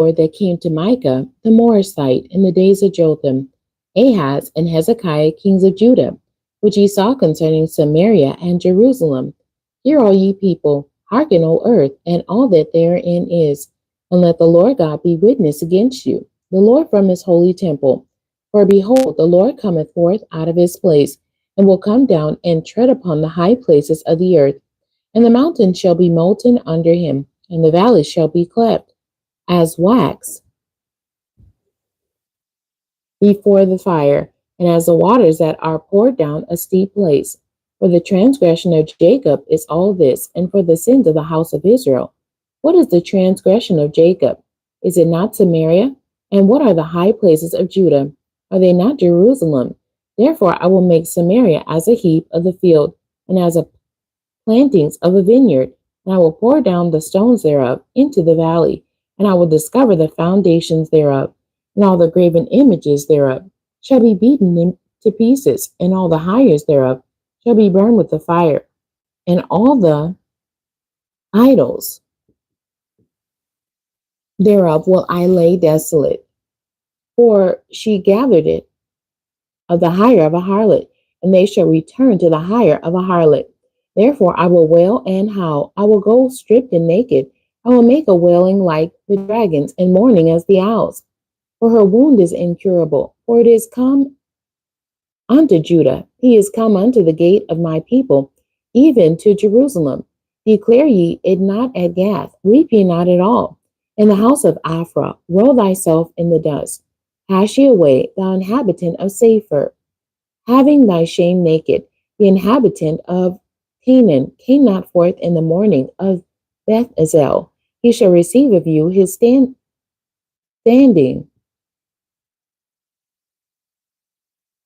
Lord that came to Micah the Morashite in the days of Jotham, Ahaz, and Hezekiah, kings of Judah, which ye saw concerning Samaria and Jerusalem. Hear, all ye people, hearken, O earth, and all that therein is, and let the Lord God be witness against you, the Lord from his holy temple. For behold, the Lord cometh forth out of his place, and will come down and tread upon the high places of the earth. And the mountains shall be molten under him, and the valleys shall be cleft as wax before the fire, and as the waters that are poured down a steep place. For the transgression of Jacob is all this, and for the sins of the house of Israel. What is the transgression of Jacob? Is it not Samaria? And what are the high places of Judah? Are they not Jerusalem? Therefore I will make Samaria as a heap of the field, and as a plantings of a vineyard, and I will pour down the stones thereof into the valley, and I will discover the foundations thereof, and all the graven images thereof shall be beaten to pieces, and all the hires thereof shall be burned with the fire, and all the idols thereof will I lay desolate. For she gathered it of the hire of a harlot, and they shall return to the hire of a harlot. Therefore I will wail and howl. I will go stripped and naked. I will make a wailing like the dragons, and mourning as the owls. For her wound is incurable, for it is come unto Judah. He is come unto the gate of my people, even to Jerusalem. Declare ye it not at Gath, weep ye not at all. In the house of Aphrah, roll thyself in the dust. Pass ye away, thou inhabitant of Saphir, having thy shame naked. The inhabitant of Canaan came not forth in the morning of Beth Ezel. He shall receive of you his standing.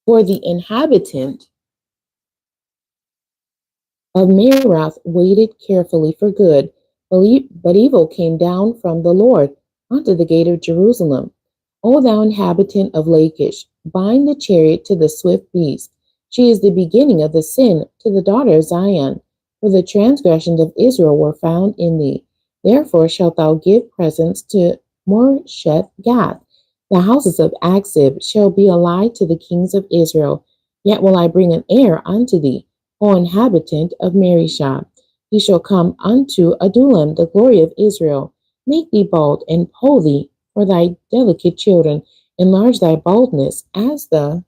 For the inhabitant of Merath waited carefully for good, but evil came down from the Lord unto the gate of Jerusalem. O thou inhabitant of Lachish, bind the chariot to the swift beast. She is the beginning of the sin to the daughter of Zion, for the transgressions of Israel were found in thee. Therefore shalt thou give presents to Moresheth Gath. The houses of Achzib shall be a lie to the kings of Israel. Yet will I bring an heir unto thee, O inhabitant of Mareshah. He shall come unto Adullam, the glory of Israel. Make thee bald and poll thee for thy delicate children. Enlarge thy baldness as the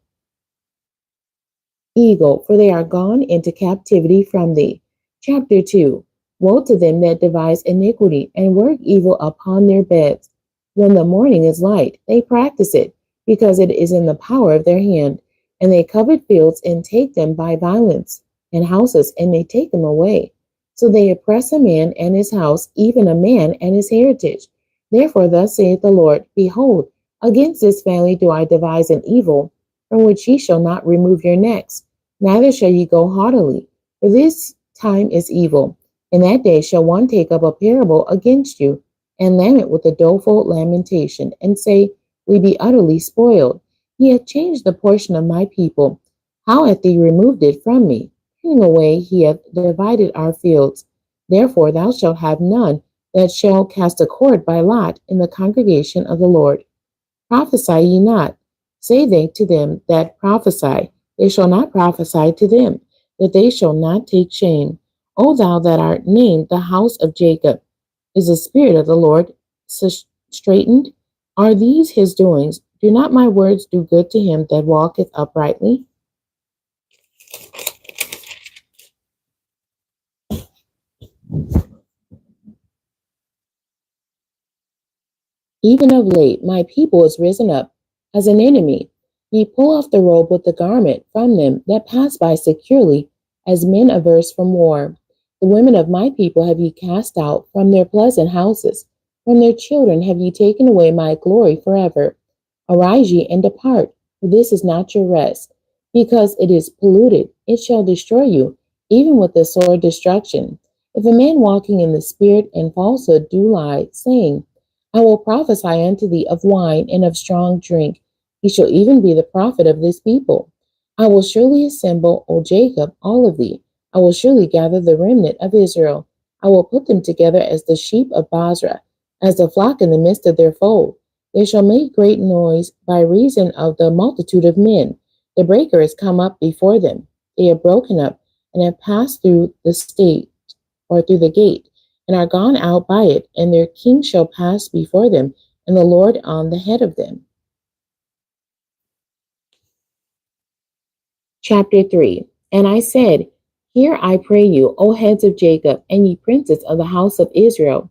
eagle, for they are gone into captivity from thee. Chapter 2. Woe to them that devise iniquity and work evil upon their beds. When the morning is light, they practice it, because it is in the power of their hand. And they covet fields and take them by violence, and houses, and they take them away. So they oppress a man and his house, even a man and his heritage. Therefore thus saith the Lord, Behold, against this family do I devise an evil, from which ye shall not remove your necks, neither shall ye go haughtily. For this time is evil. In that day shall one take up a parable against you, and lament with a doleful lamentation, and say, We be utterly spoiled. He hath changed the portion of my people. How hath he removed it from me? Turning away, he hath divided our fields. Therefore thou shalt have none that shall cast a cord by lot in the congregation of the Lord. Prophesy ye not, say they to them that prophesy. They shall not prophesy to them, that they shall not take shame. O thou that art named the house of Jacob, is the spirit of the Lord straitened? Are these his doings? Do not my words do good to him that walketh uprightly? Even of late, my people is risen up as an enemy. Ye pull off the robe with the garment from them that pass by securely, as men averse from war. The women of my people have ye cast out from their pleasant houses. From their children have ye taken away my glory forever. Arise ye and depart, for this is not your rest. Because it is polluted, it shall destroy you, even with the sword destruction. If a man walking in the spirit and falsehood do lie, saying, I will prophesy unto thee of wine and of strong drink, he shall even be the prophet of this people. I will surely assemble, O Jacob, all of thee. I will surely gather the remnant of Israel. I will put them together as the sheep of Basra, as the flock in the midst of their fold. They shall make great noise by reason of the multitude of men. The breaker is come up before them. They are broken up and have passed through the state or through the gate, and are gone out by it, and their king shall pass before them, and the Lord on the head of them. Chapter 3. And I said, Hear I pray you, O heads of Jacob, and ye princes of the house of Israel.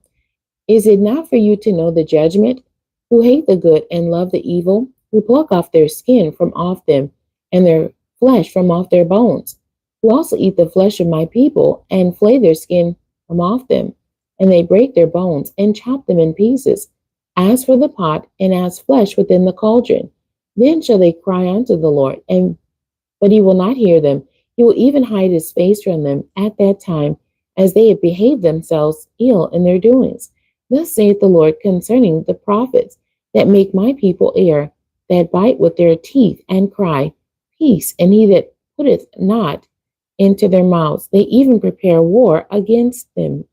Is it not for you to know the judgment? Who hate the good and love the evil, who pluck off their skin from off them, and their flesh from off their bones, who also eat the flesh of my people, and flay their skin from off them, and they break their bones, and chop them in pieces, as for the pot, and as flesh within the cauldron. Then shall they cry unto the Lord, but he will not hear them. He will even hide his face from them at that time, as they have behaved themselves ill in their doings. Thus saith the Lord concerning the prophets that make my people err, that bite with their teeth and cry, Peace, and he that putteth not into their mouths, they even prepare war against them.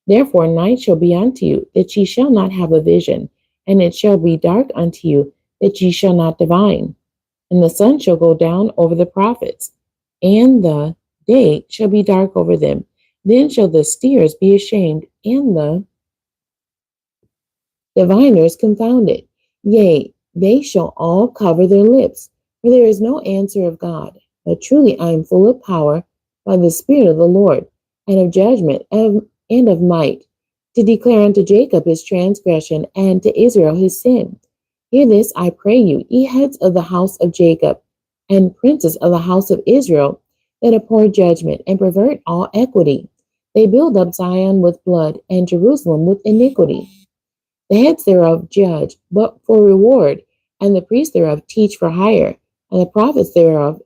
Therefore night shall be unto you, that ye shall not have a vision, and it shall be dark unto you, that ye shall not divine. And the sun shall go down over the prophets, and the day shall be dark over them. Then shall the steers be ashamed, and the diviners confounded. Yea, they shall all cover their lips, for there is no answer of God. But truly I am full of power by the Spirit of the Lord, and of judgment, and of might, to declare unto Jacob his transgression, and to Israel his sin. Hear this, I pray you, ye heads of the house of Jacob, and princes of the house of Israel, that abhor judgment, and pervert all equity. They build up Zion with blood, and Jerusalem with iniquity. The heads thereof judge, but for reward, and the priests thereof teach for hire, and the prophets thereof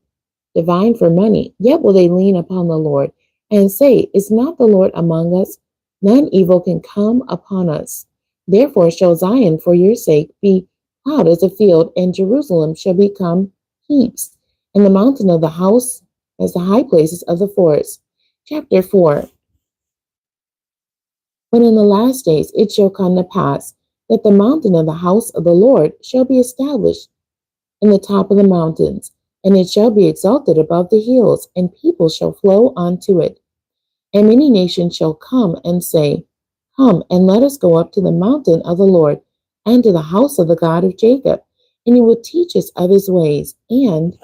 divine for money. Yet will they lean upon the Lord, and say, Is not the Lord among us? None evil can come upon us. Therefore shall Zion for your sake be plowed as a field, and Jerusalem shall become heaps, and the mountain of the house as the high places of the forest. Chapter 4. But in the last days it shall come to pass that the mountain of the house of the Lord shall be established in the top of the mountains, and it shall be exalted above the hills, and people shall flow unto it. And many nations shall come and say, Come, and let us go up to the mountain of the Lord, and to the house of the God of Jacob, and he will teach us of his ways, and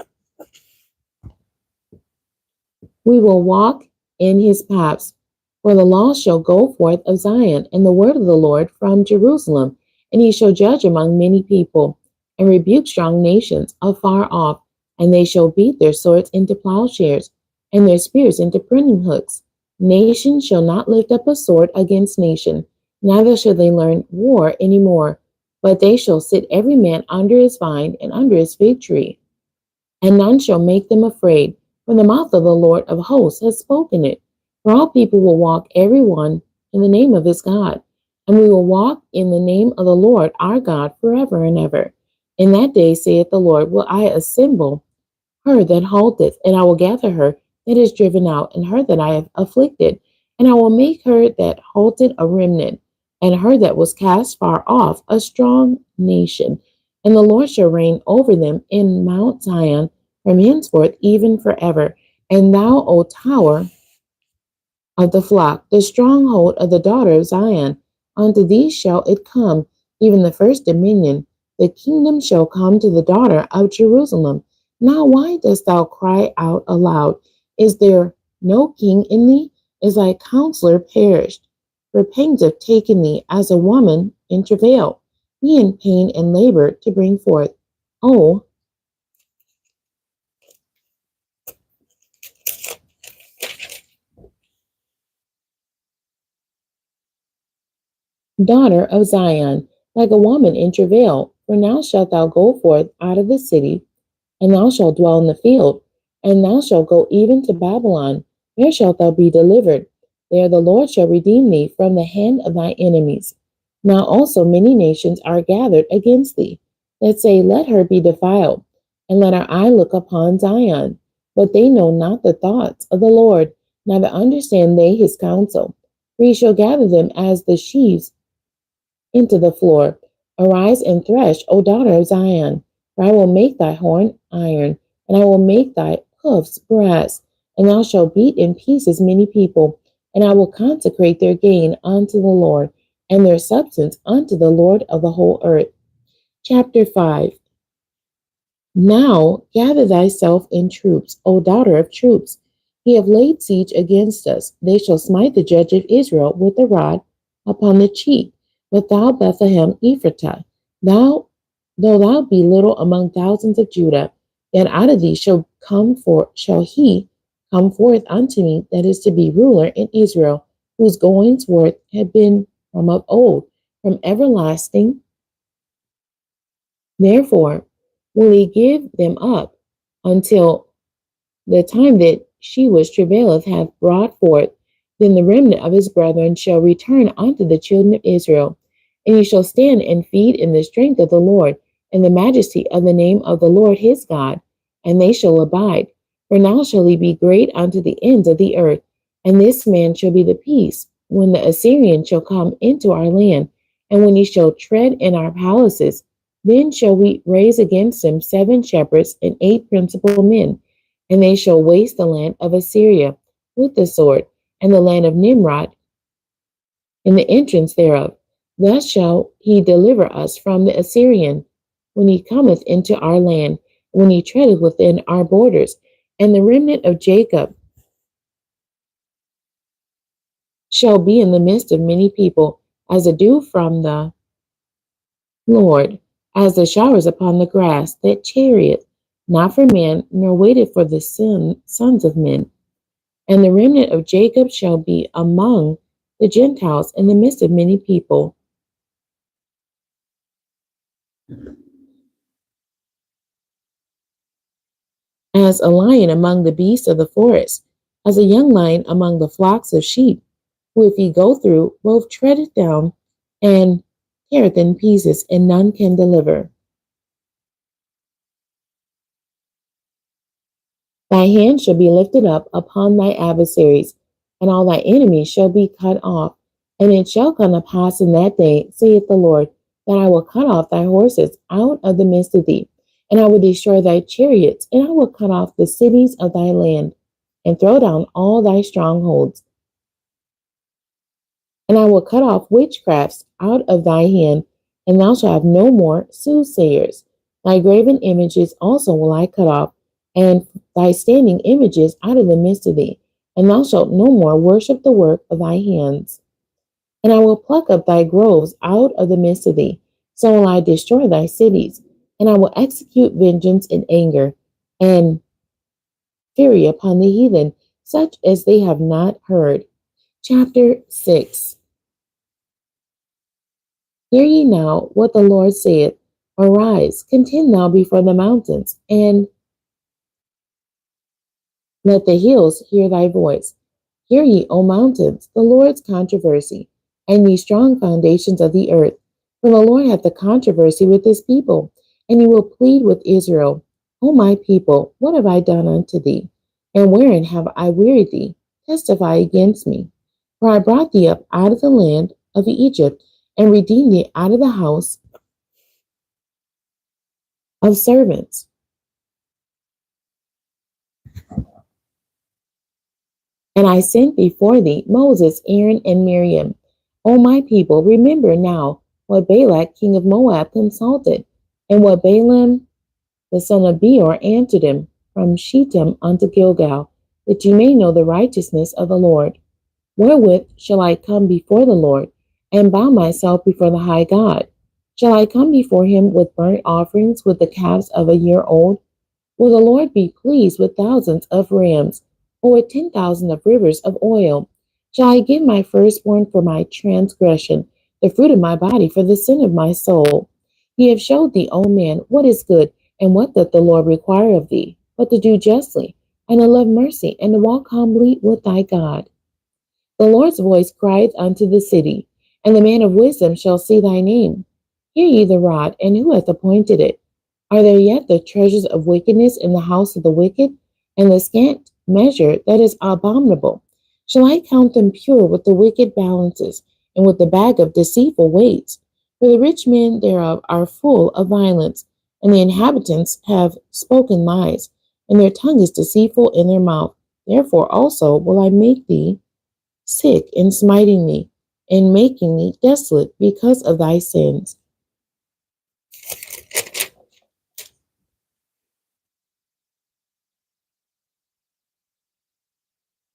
we will walk in his paths. For the law shall go forth of Zion, and the word of the Lord from Jerusalem, and he shall judge among many people, and rebuke strong nations afar off, and they shall beat their swords into plowshares, and their spears into pruning hooks. Nation shall not lift up a sword against nation, neither shall they learn war any more, but they shall sit every man under his vine and under his fig tree, and none shall make them afraid, for the mouth of the Lord of hosts has spoken it. For all people will walk every one in the name of his God, and we will walk in the name of the Lord our God forever and ever. In that day, saith the Lord, will I assemble her that halteth, and I will gather her that is driven out, and her that I have afflicted, and I will make her that halted a remnant, and her that was cast far off a strong nation. And the Lord shall reign over them in Mount Zion from henceforth even forever. And thou, O tower of the flock, the stronghold of the daughter of Zion, unto thee shall it come, even the first dominion. The kingdom shall come to the daughter of Jerusalem. Now why dost thou cry out aloud? Is there no king in thee? Is thy counselor perished? For pangs have taken thee as a woman in travail, be in pain and labor to bring forth. O daughter of Zion, like a woman in travail, for now shalt thou go forth out of the city, and thou shalt dwell in the field, and thou shalt go even to Babylon. There shalt thou be delivered. There the Lord shall redeem thee from the hand of thy enemies. Now also many nations are gathered against thee, that say, Let her be defiled, and let our eye look upon Zion. But they know not the thoughts of the Lord, neither understand they his counsel. For he shall gather them as the sheaves into the floor. Arise and thresh, O daughter of Zion, for I will make thy horn iron, and I will make thy hoofs brass, and thou shalt beat in pieces many people, and I will consecrate their gain unto the Lord, and their substance unto the Lord of the whole earth. Chapter 5. Now gather thyself in troops, O daughter of troops. He have laid siege against us. They shall smite the judge of Israel with a rod upon the cheek. But thou, Bethlehem Ephratah, though thou be little among thousands of Judah, yet out of thee shall he come forth unto me that is to be ruler in Israel, whose goings forth have been from of old, from everlasting. Therefore will he give them up until the time that she which travaileth hath brought forth. Then the remnant of his brethren shall return unto the children of Israel, and he shall stand and feed in the strength of the Lord, and the majesty of the name of the Lord his God, and they shall abide. For now shall he be great unto the ends of the earth, and this man shall be the peace, when the Assyrian shall come into our land, and when he shall tread in our palaces. Then shall we raise against him 7 shepherds and 8 principal men, and they shall waste the land of Assyria with the sword, and the land of Nimrod in the entrance thereof. Thus shall he deliver us from the Assyrian, when he cometh into our land, when he treadeth within our borders. And the remnant of Jacob shall be in the midst of many people, as a dew from the Lord, as the showers upon the grass, that chariot, not for man, nor waited for the sons of men. And the remnant of Jacob shall be among the Gentiles in the midst of many people. As a lion among the beasts of the forest, as a young lion among the flocks of sheep, who if he go through, both treadeth down and teareth in pieces, and none can deliver. Thy hand shall be lifted up upon thy adversaries, and all thy enemies shall be cut off. And it shall come to pass in that day, saith the Lord, that I will cut off thy horses out of the midst of thee, and I will destroy thy chariots, and I will cut off the cities of thy land, and throw down all thy strongholds. And I will cut off witchcrafts out of thy hand, and thou shalt have no more soothsayers. Thy graven images also will I cut off, and thy standing images out of the midst of thee, and thou shalt no more worship the work of thy hands. And I will pluck up thy groves out of the midst of thee, so will I destroy thy cities, and I will execute vengeance in anger and fury upon the heathen, such as they have not heard. Chapter 6. Hear ye now what the Lord saith. Arise, contend thou before the mountains, and let the hills hear thy voice. Hear ye, O mountains, the Lord's controversy, and ye strong foundations of the earth. For the Lord hath a controversy with his people, and he will plead with Israel. O my people, what have I done unto thee? And wherein have I wearied thee? Testify against me. For I brought thee up out of the land of Egypt, and redeemed thee out of the house of servants. And I sent before thee Moses, Aaron, and Miriam. O my people, remember now what Balak, king of Moab, consulted, and what Balaam, the son of Beor, answered him from Shittim unto Gilgal, that ye may know the righteousness of the Lord. Wherewith shall I come before the Lord, and bow myself before the high God? Shall I come before him with burnt offerings, with the calves of a year old? Will the Lord be pleased with thousands of rams, or with 10,000 of rivers of oil? Shall I give my firstborn for my transgression, the fruit of my body for the sin of my soul? Ye have showed thee, O man, what is good, and what doth the Lord require of thee, but to do justly, and to love mercy, and to walk humbly with thy God. The Lord's voice crieth unto the city, and the man of wisdom shall see thy name. Hear ye the rod, and who hath appointed it? Are there yet the treasures of wickedness in the house of the wicked, and the scant measure that is abominable? Shall I count them pure with the wicked balances, and with the bag of deceitful weights? For the rich men thereof are full of violence, and the inhabitants have spoken lies, and their tongue is deceitful in their mouth. Therefore also will I make thee sick in smiting thee, and making thee desolate because of thy sins.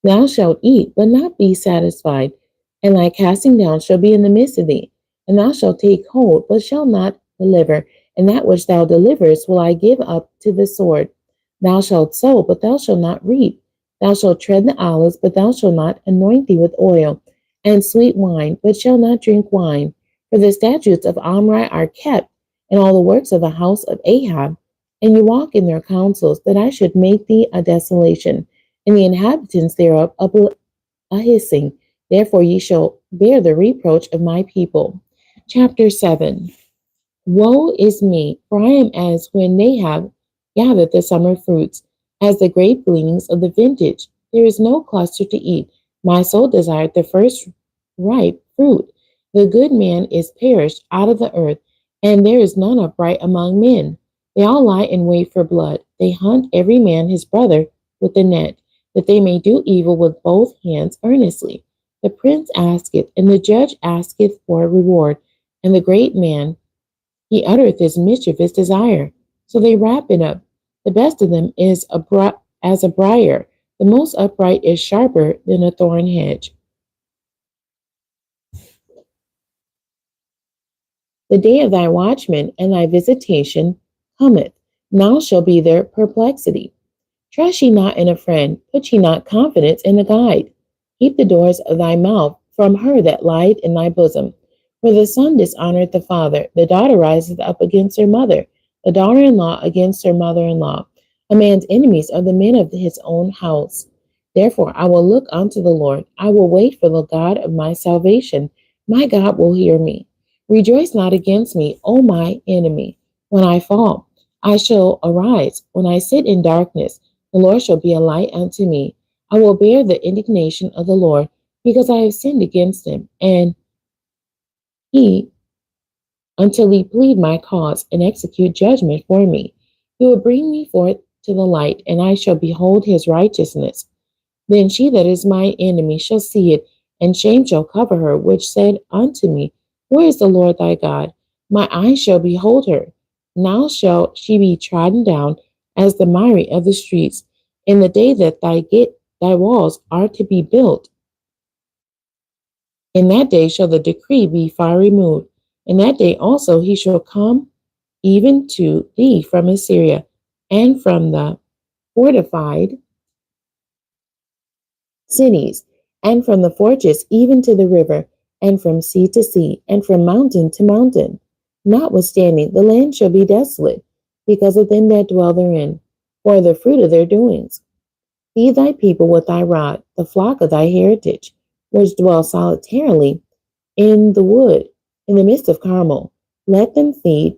Thou shalt eat, but not be satisfied, and thy casting down shall be in the midst of thee. And thou shalt take hold, but shalt not deliver, and that which thou deliverest will I give up to the sword. Thou shalt sow, but thou shalt not reap. Thou shalt tread the olives, but thou shalt not anoint thee with oil, and sweet wine, but shalt not drink wine. For the statutes of Omri are kept, and all the works of the house of Ahab, and you walk in their counsels, that I should make thee a desolation and the inhabitants thereof a hissing. Therefore ye shall bear the reproach of my people. Chapter 7. Woe is me, for I am as when they have gathered the summer fruits, as the grape gleanings of the vintage. There is no cluster to eat. My soul desired the first ripe fruit. The good man is perished out of the earth, and there is none upright among men. They all lie in wait for blood. They hunt every man his brother with a net, that they may do evil with both hands earnestly. The prince asketh, and the judge asketh for a reward, and the great man he uttereth his mischievous desire. So they wrap it up. The best of them is as a briar. The most upright is sharper than a thorn hedge. The day of thy watchman and thy visitation cometh. Now shall be their perplexity. Trust ye not in a friend, put ye not confidence in a guide. Keep the doors of thy mouth from her that lieth in thy bosom. For the son dishonoreth the father, the daughter riseth up against her mother, the daughter-in-law against her mother-in-law. A man's enemies are the men of his own house. Therefore I will look unto the Lord, I will wait for the God of my salvation. My God will hear me. Rejoice not against me, O my enemy. When I fall, I shall arise. When I sit in darkness, the Lord shall be a light unto me. I will bear the indignation of the Lord, because I have sinned against him, and he, until he plead my cause and execute judgment for me. He will bring me forth to the light, and I shall behold his righteousness. Then she that is my enemy shall see it, and shame shall cover her, which said unto me, Where is the Lord thy God? My eyes shall behold her. Now shall she be trodden down as the miry of the streets, in the day that thy walls are to be built. In that day shall the decree be far removed. In that day also he shall come even to thee from Assyria, and from the fortified cities, and from the fortress even to the river, and from sea to sea, and from mountain to mountain. Notwithstanding, the land shall be desolate, because of them that dwell therein, for the fruit of their doings. Feed thy people with thy rod, the flock of thy heritage, which dwell solitarily in the wood, in the midst of Carmel. Let them feed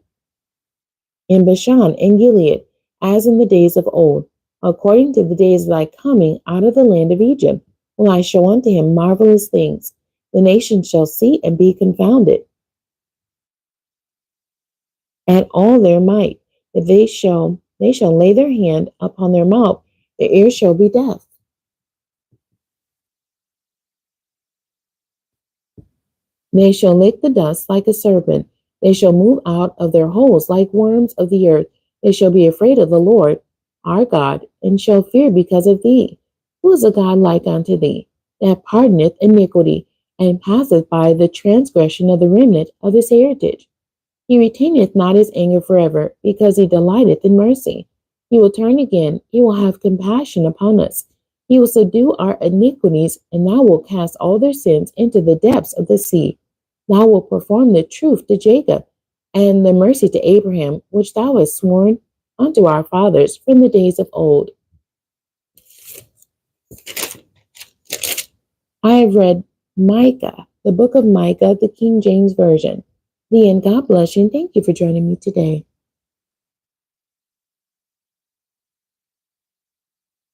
in Bashan and Gilead, as in the days of old, according to the days of thy coming out of the land of Egypt, will I show unto him marvelous things. The nations shall see and be confounded at all their might, that they shall lay their hand upon their mouth, their ears shall be deaf. They shall lick the dust like a serpent. They shall move out of their holes like worms of the earth. They shall be afraid of the Lord our God, and shall fear because of thee. Who is a God like unto thee, that pardoneth iniquity, and passeth by the transgression of the remnant of his heritage? He retaineth not his anger forever, because he delighteth in mercy. He will turn again, he will have compassion upon us. He will subdue our iniquities, and thou wilt cast all their sins into the depths of the sea. Thou wilt perform the truth to Jacob, and the mercy to Abraham, which thou hast sworn unto our fathers from the days of old. I have read Micah, the book of Micah, the King James Version. The end. God bless you, and thank you for joining me today.